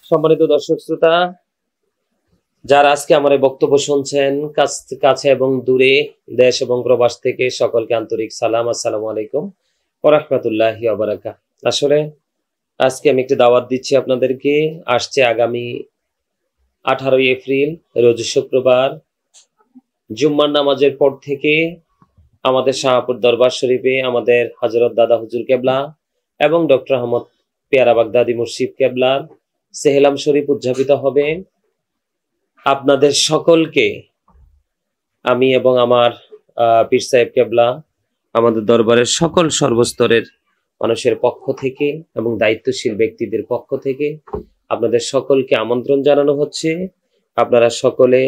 সম্মানিত দর্শক শ্রোতা, যারা আজকে আমার এই বক্তব্য শুনছেন কাছে এবং দূরে, দেশ এবং প্রবাস থেকে, সকলকে আন্তরিক সালাম। আসসালামু আলাইকুম ওয়া রাহমাতুল্লাহি ওয়া বারাকাতুহু। আসলে আজকে আমি একটি দাওয়াত দিচ্ছি আপনাদেরকে। আসছে আগামী 18 এপ্রিল রোজ শুক্রবার জুম্মার নামাজের পর থেকে আমাদের শাহপুর দরবার শরীফে আমাদের হযরত দাদা হুজুর কেবলা এবং ডক্টর আহমদ পেয়ারা বাগদাদি মুর্শিদ কেবলার সেহলাম শরীফ উদযাপিত হবে। আপনাদের সকলকে আমি এবং আমার পীর সাহেব কেবলা আমাদের দরবারের সকল সর্বস্তরের মানুষের পক্ষ থেকে এবং দায়িত্বশীল ব্যক্তিদের পক্ষ থেকে আপনাদের সকলকে আমন্ত্রণ জানানো হচ্ছে। আপনারা সকলে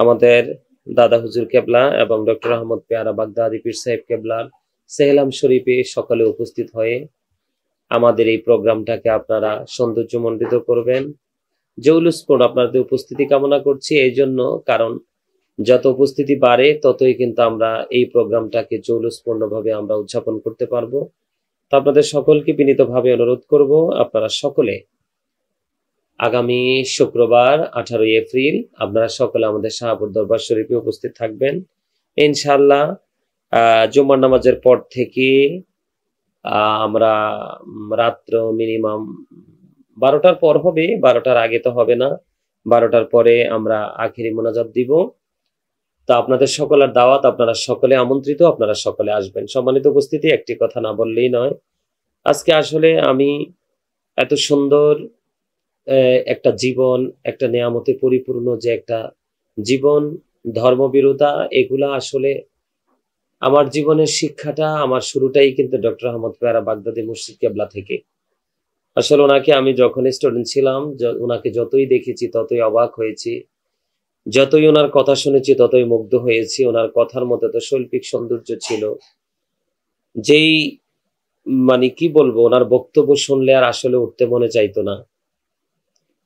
আমাদের দাদা হুজুর কেবলা এবং ডক্টর আহমদ পেয়ারা বাগদাদি পীর সাহেব কেবলার সেহলাম শরীফে সকলে উপস্থিত হয়ে আমাদের এই প্রোগ্রামটাকে আপনারা সৌন্দর্যমণ্ডিত করবেন। জৌলুসপূর্ণ আপনাদের উপস্থিতি কামনা করছি এই জন্য, কারণ যত উপস্থিতি বাড়ে ততই কিন্তু আমরা এই প্রোগ্রামটাকে জৌলুসপূর্ণভাবে আমরা উদযাপন করতে পারবো। তো আপনাদের সকলকে বিনীতভাবে অনুরোধ করব, আপনারা সকলে আগামী শুক্রবার 18 এপ্রিল আপনারা সকলে আমাদের শাহপুর দরবার শরীফে উপস্থিত থাকবেন ইনশাআল্লাহ। জুম্মার নামাজের পর থেকে আমরা রাত্র মিনিমাম 12টার পর হবে, 12টার আগে তো হবে না, 12টার পরে আমরা আখেরি মোনাজাত দিব। তো আপনাদের সকলের দাওয়াত, আপনারা সকলে আমন্ত্রিত, আপনারা সকলে আসবেন। সম্মানিত উপস্থিতি, একটি কথা না বললেই নয়। আজকে আসলে আমি এত সুন্দর একটা জীবন, একটা নেয়ামতে পরিপূর্ণ যে একটা জীবন, ধর্মবিরোধা, এগুলা আসলে আমার জীবনের শিক্ষাটা, আমার শুরুটাই কিন্তু ডক্টর আহমদ পেয়ারা বাগদাদি মুর্শিদ কেবলা থেকে। আসলে ওনাকে আমি যখন স্টুডেন্ট ছিলাম, ওনাকে যতই দেখেছি ততই অবাক হয়েছি, যতই ওনার কথা শুনেছি ততই মুগ্ধ হয়েছি। ওনার কথার মধ্যে তো শৈল্পিক সৌন্দর্য ছিল, যেই মানে কি বলবো, ওনার বক্তব্য শুনলে আর আসলে উঠতে মনে চাইতো না।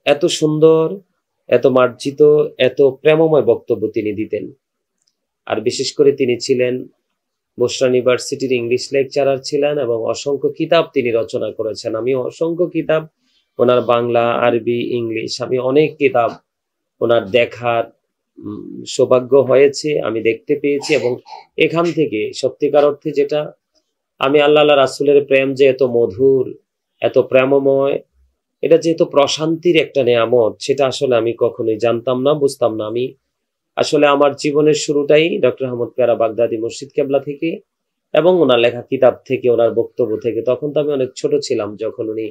এত সুন্দর, এত মার্জিত, এত প্রেমময় বক্তব্য তিনি দিতেন। আর বিশেষ করে তিনি ছিলেন বসরা ইউনিভার্সিটির ইংলিশ লেকচারার ছিলেন এবং অসংখ্য কিতাব তিনি রচনা করেছেন। আমি অসংখ্য কিতাব, ওনার বাংলা, আরবি, ইংলিশ, আমি অনেক কিতাব ওনার দেখার সৌভাগ্য হয়েছে, আমি দেখতে পেয়েছি। এবং এখান থেকে সত্যিকার অর্থে যেটা আমি আল্লাহ রাসূলের প্রেম যে এত মধুর, এত প্রেমময়, এটা যে এত প্রশান্তির একটা নেয়ামত, সেটা আসলে আমি কখনোই জানতাম না, বুঝতাম না। আমি আসলে আমার জীবনের শুরুটাই ডক্টর আহমদ পেয়ারা বাগদাদি মুর্শিদ কেবলা থেকে এবং ওনার লেখা কিতাব থেকে, ওনার বক্তব্য থেকে। তখন তো আমি অনেক ছোট ছিলাম যখন উনি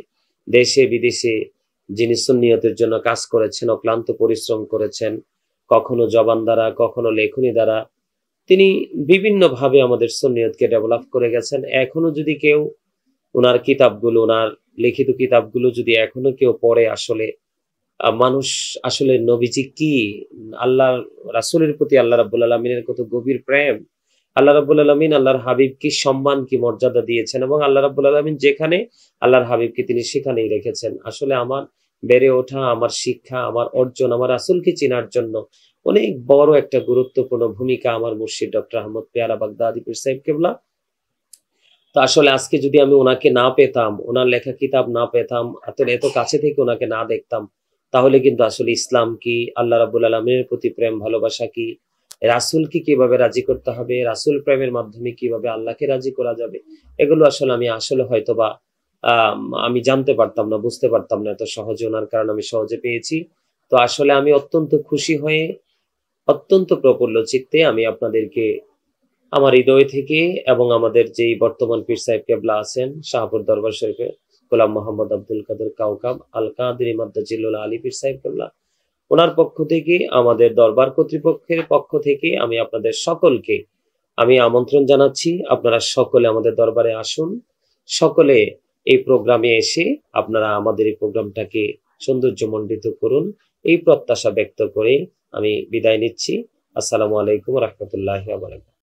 দেশে বিদেশে যিনি সুন্নিয়তের জন্য কাজ করেছেন, অক্লান্ত পরিশ্রম করেছেন, কখনো জবান দ্বারা, কখনো লেখনী দ্বারা তিনি বিভিন্ন ভাবে আমাদের সুন্নিয়তকে ডেভেলপ করে গেছেন। এখনো যদি কেউ ওনার কিতাবগুলো, ওনার লিখিত কিতাবগুলো যদি এখনো কেউ পড়ে, আসলে মানুষ আসলে নবীজি কি, আল্লাহ রাসূলের প্রতি আল্লাহ রাব্বুল আলামিনের কত গভীর প্রেম, আল্লাহ রাব্বুল আলামিন আল্লাহর হাবিব কি সম্মান, কি মর্যাদা দিয়েছেন, এবং আল্লাহ রাব্বুল আলামিন যেখানে আল্লাহর হাবিবকে তিনি সেখানেই রেখেছেন। আসলে আমার বেড়ে ওঠা, আমার শিক্ষা, আমার অর্জন, আমার রাসূলকে চেনার জন্য অনেক বড় একটা গুরুত্বপূর্ণ ভূমিকা আমার মুর্শিদ ডক্টর আহমদ পেয়ারা বাগদাদি পীর সাহেব কেবলা। তো আসলে আজকে যদি আমি ওনাকে না পেতাম, ওনার লেখা কিতাব না পেতাম, এত কাছে থেকে ওনাকে না দেখতাম, তাহলে কিন্তু আসলে ইসলাম কি, আল্লাহ রাব্বুল আলামিনের প্রতি প্রেম ভালোবাসা কি, রাসূলকে কিভাবে রাজি করতে হবে, রাসূল প্রেমের মাধ্যমে কিভাবে আল্লাহকে রাজি করা যাবে, এগুলো আসলে আমি হয়তোবা আমি জানতে পারতাম না, বুঝতে পারতাম না এত সহজে। ওনার কারণে আমি সহজে পেয়েছি। তো আসলে আমি অত্যন্ত খুশি হয়ে, অত্যন্ত প্রফুল্ল চিত্তে আমি আপনাদেরকে আমার হৃদয় থেকে এবং আমাদের যেই বর্তমান পীর সাহেব কেবলা আছেন শাহপুর দরবার শরীফে গোলাম মোহাম্মদ আব্দুল কাদের কাউকাব আল কাদেরী মাদ্দাজিল্লুল আলী পীর সাহেব কেবলা, ওনার পক্ষ থেকে, আমাদের দরবার কর্তৃপক্ষের পক্ষ থেকে আমি আপনাদের সকলকে আমি আমন্ত্রণ জানাচ্ছি। আপনারা সকলে আমাদের দরবারে আসুন, সকলে এই প্রোগ্রামে এসে আপনারা আমাদের এই প্রোগ্রামটাকে সৌন্দর্যমণ্ডিত করুন, এই প্রত্যাশা ব্যক্ত করে আমি বিদায় নিচ্ছি। আসসালামু আলাইকুম ওয়া রাহমাতুল্লাহি ওয়া বারাকাতুহু।